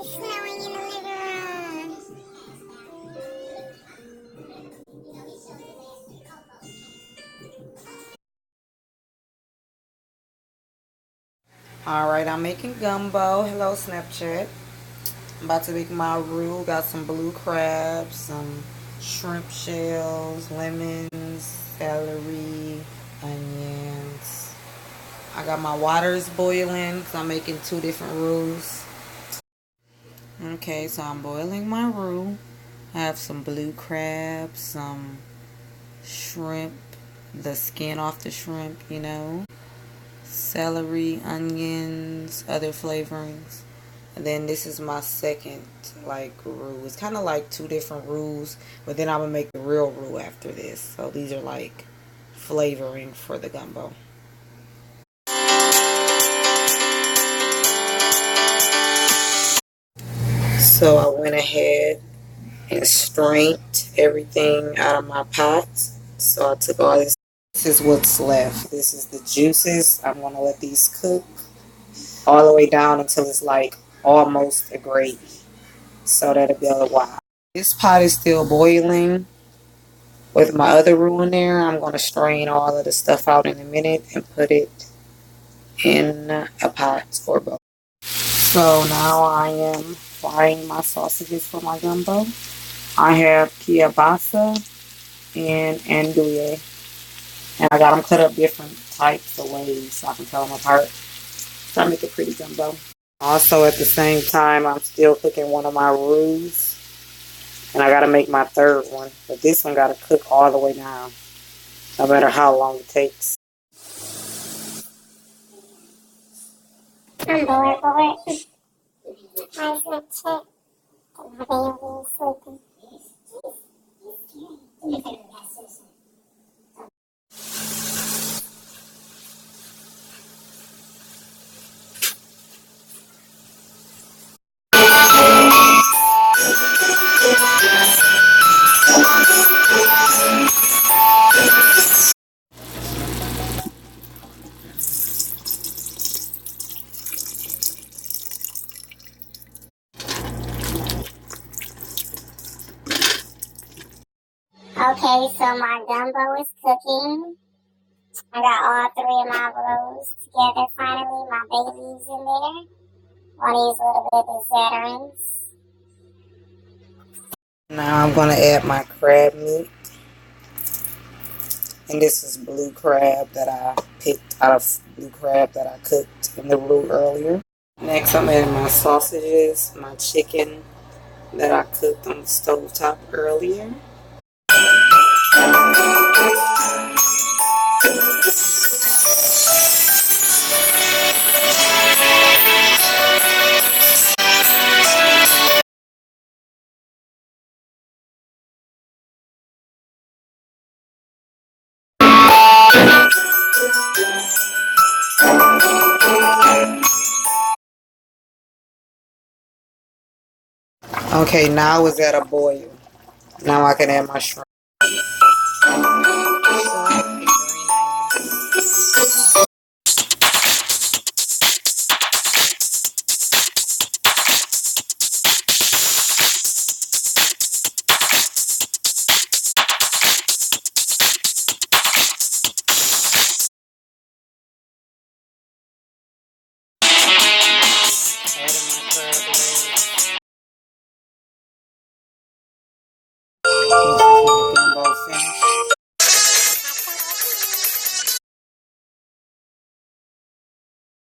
snowing in the living room. Alright, I'm making gumbo. Hello, Snapchat. I'm about to make my roux. Got some blue crabs, some shrimp shells, lemons, celery, onions. I got my waters boiling because I'm making 2 different roux. Okay, so I'm boiling my roux. I have some blue crabs, some shrimp, the skin off the shrimp, you know, celery, onions, other flavorings. And then this is my second like roux. It's kind of like 2 different roux, but then I'm gonna make the real roux after this. So these are like flavoring for the gumbo. So I went ahead and strained everything out of my pot. So I took all this. This is what's left. This is the juices. I'm gonna let these cook all the way down until it's like almost a gravy. So that'll be a while. This pot is still boiling with my other roux in there. I'm gonna strain all of the stuff out in a minute and put it in a pot or both. So now I am frying my sausages for my gumbo. I have kielbasa and andouille, and I got them cut up different types of ways so I can tell them apart. So I make a pretty gumbo. Also, at the same time, I'm still cooking one of my roux, and I gotta make my third one. But this one gotta cook all the way down, no matter how long it takes. I'm bored for it. I slept check. My baby sleeping. Okay, so my gumbo is cooking. I got all 3 of my roux together finally. My bay leaves in there. One of these little bit of veterans. Now I'm going to add my crab meat. And this is blue crab that I picked out of blue crab that I cooked in the roux earlier. Next I'm adding my sausages, my chicken that I cooked on the stove top earlier. Okay, now it's at a boil. Now I can add my shrimp. This is my gumbo finished.